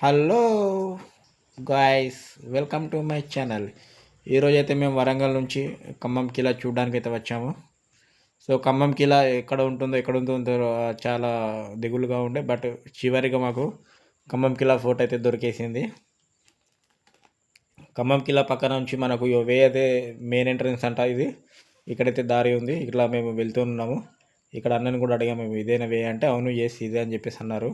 Hello guys, welcome to my channel. ఈరోజైతే మేము వరంగల్ నుంచి ఖమ్మం కిలా చూడడానికి అయితే వచ్చాము. సో ఖమ్మం కిలా ఎక్కడ ఉంటుందో చాలా దిగులుగా ఉండే, బట్ చివరిగా మాకు ఖమ్మం కిలా ఫోటో అయితే దొరికేసింది. ఖమ్మం కిలా పక్కన నుంచి మనకు వే అయితే మెయిన్ ఎంట్రన్స్ అంట. ఇది ఇక్కడైతే దారి ఉంది, ఇట్లా మేము వెళ్తున్నాము. ఇక్కడ అన్నని కూడా అడిగాము, మేము ఇదేనా వే అంటే అవును ఎస్ ఇదే అని చెప్పేసి అన్నారు.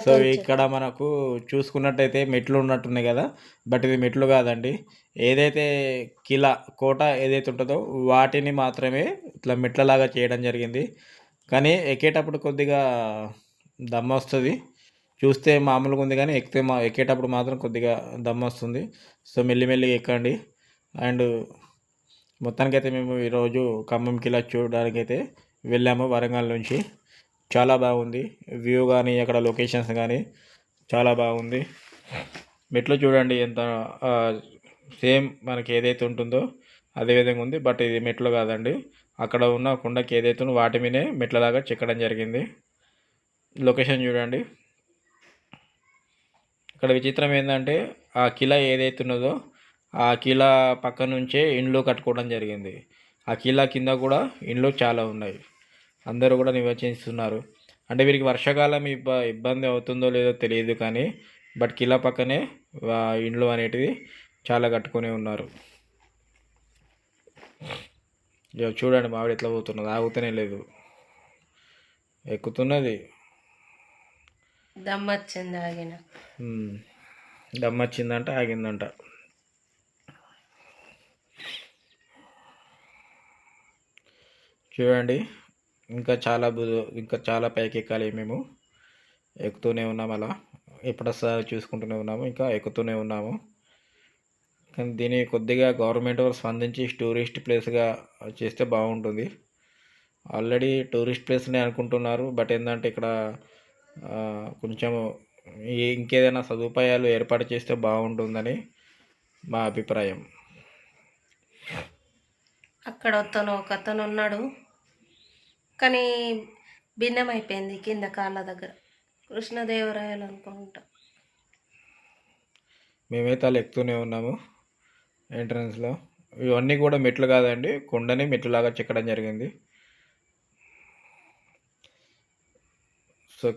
సో ఇక్కడ మనకు చూసుకున్నట్టయితే మెట్లు ఉన్నట్టున్నాయి కదా, బట్ ఇది మెట్లు కాదండి. ఏదైతే కిలా కోట ఏదైతే ఉంటుందో వాటిని మాత్రమే ఇట్లా మెట్లలాగా చేయడం జరిగింది. కానీ ఎక్కేటప్పుడు కొద్దిగా దమ్మ వస్తుంది. చూస్తే మామూలుగా ఉంది కానీ ఎక్కేటప్పుడు మాత్రం కొద్దిగా దమ్మ వస్తుంది. సో మెల్లిమెల్లిగా ఎక్కండి. అండ్ మొత్తానికైతే మేము ఈరోజు ఖమ్మం కిలా చూడడానికి అయితే వెళ్ళాము వరంగల్ నుంచి. చాలా బాగుంది వ్యూ కానీ అక్కడ లొకేషన్స్ కానీ చాలా బాగుంది. మెట్లు చూడండి ఎంత సేమ్ మనకి ఏదైతే ఉంటుందో అదే విధంగా ఉంది, బట్ ఇది మెట్లు కాదండి. అక్కడ ఉన్న కొండకి ఏదైతే ఉందో వాటి మీదే మెట్లలాగా చెక్కడం జరిగింది. లొకేషన్ చూడండి. ఇక్కడ విచిత్రం ఏంటంటే ఆ కిలా ఏదైతే ఉన్నదో ఆ కిలా పక్క నుంచే ఇండ్లు కట్టుకోవడం జరిగింది. ఆ కిలా కింద కూడా ఇండ్లు చాలా ఉన్నాయి, అందరూ కూడా నివసిస్తున్నారు. అంటే వీరికి వర్షాకాలం ఇబ్బంది అవుతుందో లేదో తెలియదు కానీ, బట్ కిలా పక్కనే ఇండ్లు అనేటివి చాలా కట్టుకొని ఉన్నారు. చూడండి మావిడ ఎట్లా పోతున్నది, ఆగుతూనే లేదు, ఎక్కుతున్నది. దమ్మొచ్చిందంట, ఆగిందంట. చూడండి ఇంకా చాలా పైకి ఎక్కాలి. మేము ఎక్కుతూనే ఉన్నాము, అలా ఎప్పుడొసారి చూసుకుంటూనే ఉన్నాము, ఇంకా ఎక్కుతూనే ఉన్నాము. కానీ దీన్ని కొద్దిగా గవర్నమెంట్ వారు స్పందించి టూరిస్ట్ ప్లేస్గా చేస్తే బాగుంటుంది. ఆల్రెడీ టూరిస్ట్ ప్లేస్నే అనుకుంటున్నారు, బట్ ఏంటంటే ఇక్కడ కొంచెము ఇంకేదైనా సదుపాయాలు ఏర్పాటు చేస్తే బాగుంటుందని మా అభిప్రాయం. అక్కడ ఒక అతను ఉన్నాడు, కానీ భిన్నమైపోయింది కింద కాళ్ళ దగ్గర. కృష్ణదేవరాయలు అనుకుంటా. మేమైతే అలా ఎక్కుతూనే ఉన్నాము ఎంట్రన్స్లో. ఇవన్నీ కూడా మెట్లు కాదండి, కొండని మెట్లులాగా చెక్కడం జరిగింది. సో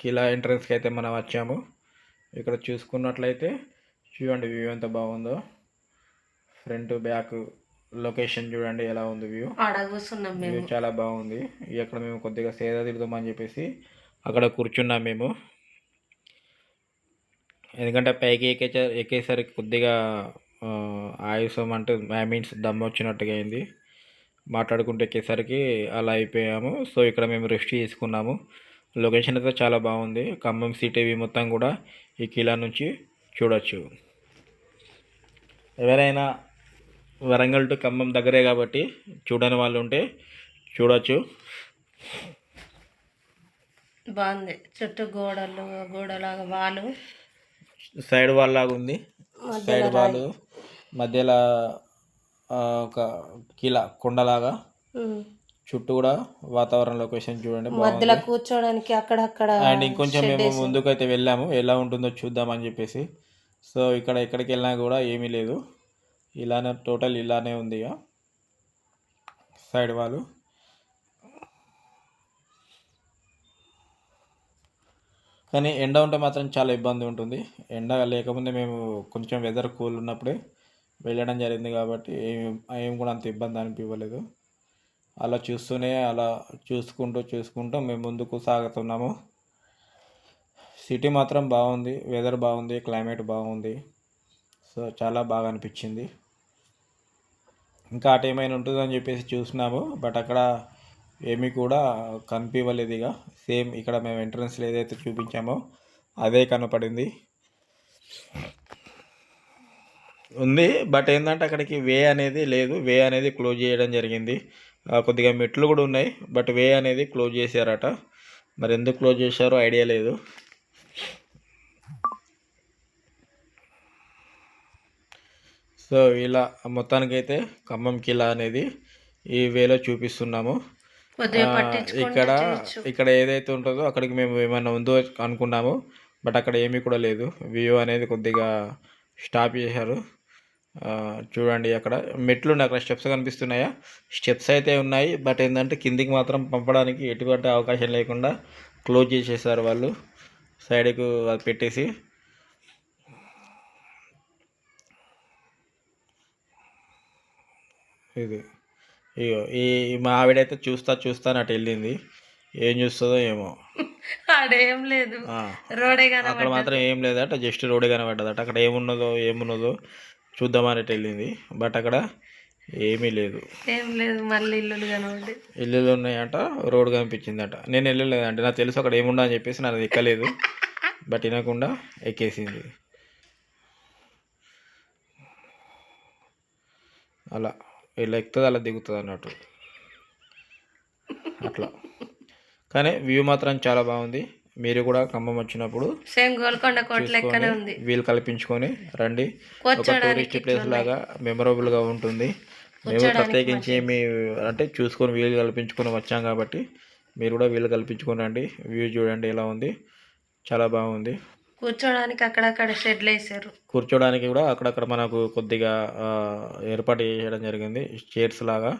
కిలా ఎంట్రన్స్కి అయితే మనం వచ్చాము. ఇక్కడ చూసుకున్నట్లయితే చూడండి వ్యూ ఎంత బాగుందో. ఫ్రంట్ బ్యాక్ లొకేషన్ చూడండి ఎలా ఉంది వ్యూ. వ్యూ చాలా బాగుంది. ఇక్కడ మేము కొద్దిగా సేద తిరుగుదామని చెప్పేసి అక్కడ కూర్చున్నాం మేము. ఎందుకంటే పైకి ఎక్కేసరికి కొద్దిగా ఆయుసం అంటే మీన్స్ దమ్ వచ్చినట్టుగా అయింది. మాట్లాడుకుంటూ ఎక్కేసరికి అలా అయిపోయాము. సో ఇక్కడ మేము రెస్ట్ తీసుకున్నాము. లొకేషన్ అయితే చాలా బాగుంది. ఖమ్మం సిటీ మొత్తం కూడా ఈ కిలా నుంచి చూడొచ్చు. ఎవరైనా వరంగల్ టు ఖమ్మం దగ్గరే కాబట్టి చూడని వాళ్ళు ఉంటే చూడొచ్చు. బాగుంది. చుట్టూ గోడలాగా వాలు, సైడ్ వాల్ లాగా ఉంది. సైడ్ వాల్ మధ్యలో ఒక కిలా కొండలాగా, చుట్టూ కూడా వాతావరణ లొకేషన్ చూడండి మధ్యలో కూర్చోడానికి అక్కడక్కడ. అండ్ ఇంకొంచెం మేము ముందుకు అయితే వెళ్ళాము, ఎలా ఉంటుందో చూద్దామని చెప్పేసి. సో ఇక్కడ ఎక్కడికి వెళ్ళినా కూడా ఏమీ లేదు, ఇలానే టోటల్ ఇలానే ఉంది. ఇక సైడ్ వాళ్ళు కానీ ఎండ ఉంటే మాత్రం చాలా ఇబ్బంది ఉంటుంది. ఎండ లేకముందే మేము కొంచెం వెదర్ కూల్ ఉన్నప్పుడే వెళ్ళడం జరిగింది కాబట్టి ఏం కూడా అంత ఇబ్బంది అనిపించలేదు. అలా చూసుకుంటూ మేము ముందుకు సాగుతున్నాము. సిటీ మాత్రం బాగుంది, వెదర్ బాగుంది, క్లైమేట్ బాగుంది. సో చాలా బాగా అనిపించింది. ఇంకా అటు ఏమైనా ఉంటుందని చెప్పేసి చూసినాము, బట్ అక్కడ ఏమీ కూడా కనిపించలేదు. ఇక సేమ్ ఇక్కడ మేము ఎంట్రన్స్లో ఏదైతే చూపించామో అదే కనపడింది ఉంది. బట్ ఏంటంటే అక్కడికి వే అనేది లేదు, వే అనేది క్లోజ్ చేయడం జరిగింది. కొద్దిగా మెట్లు కూడా ఉన్నాయి, బట్ వే అనేది క్లోజ్ చేశారట. మరి ఎందుకు క్లోజ్ చేశారో ఐడియా లేదు. సో ఇలా మొత్తానికైతే ఖమ్మం కిలా అనేది ఈ వేలో చూపిస్తున్నాము. ఇక్కడ ఏదైతే ఉంటుందో అక్కడికి మేము ఏమైనా ఉందో అనుకున్నాము, బట్ అక్కడ ఏమీ కూడా లేదు. వ్యూ అనేది కొద్దిగా స్టాప్ చేశారు. చూడండి అక్కడ మెట్లు ఉన్నాయి, అక్కడ స్టెప్స్ కనిపిస్తున్నాయా? స్టెప్స్ అయితే ఉన్నాయి, బట్ ఏంటంటే కిందికి మాత్రం పంపడానికి ఎటువంటి అవకాశం లేకుండా క్లోజ్ చేసేసారు వాళ్ళు, సైడ్కు అది పెట్టేసి. ఇది ఇగో మా ఆవిడైతే చూస్తా అటు వెళ్ళింది. ఏం చూస్తుందో ఏమో. ఆడేం లేదు, రోడే అక్కడ మాత్రం ఏం లేదట, జస్ట్ రోడే కనబడ్డదట. అక్కడ ఏమున్నదో చూద్దామని వెళ్ళింది, బట్ అక్కడ ఏమీ లేదు. ఏం లేదు, మళ్ళీ ఇల్లులు కనబడి ఇల్లులు ఉన్నాయట, రోడ్ కనిపించిందట. నేను వెళ్ళలేదంటే నాకు తెలుసు అక్కడ ఏముండో అని చెప్పేసి నాకు ఎక్కలేదు, బట్ వినకుండా ఎక్కేసింది. అలా ఇలా ఎక్కుతుంది, అలా దిగుతుంది అన్నట్టు అట్లా. కానీ వ్యూ మాత్రం చాలా బాగుంది. మీరు కూడా ఖమ్మం వచ్చినప్పుడు సేమ్ గోల్కొండ కోట లెక్కనే ఉంది, వీలు కల్పించుకొని రండి. ఒక టూరిస్ట్ ప్లేస్ లాగా మెమరబుల్గా ఉంటుంది. మేము ప్రత్యేకించి ఏమి అంటే చూసుకొని వీలు కల్పించుకొని వచ్చాం కాబట్టి మీరు కూడా వీలు కల్పించుకొని రండి. వ్యూ చూడండి ఎలా ఉంది, చాలా బాగుంది. కూర్చోడానికి అక్కడక్కడ షెడ్లు వేసారు, కూర్చోడానికి కూడా అక్కడక్కడ మనకు కొద్దిగా ఏర్పాటు చేయడం జరిగింది, చైర్స్ లాగా.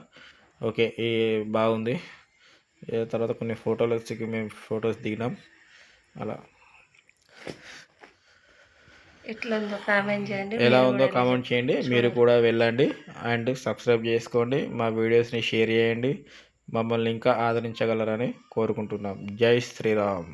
ఓకే, ఈ బాగుంది. తర్వాత కొన్ని మేము ఫొటోస్ దిగినాం. అలా ఎలా ఉందో కామెంట్ చేయండి. మీరు కూడా వెళ్ళండి అండ్ సబ్స్క్రైబ్ చేసుకోండి, మా వీడియోస్ని షేర్ చేయండి, మమ్మల్ని ఇంకా ఆదరించగలరని కోరుకుంటున్నాం. జై శ్రీరామ్.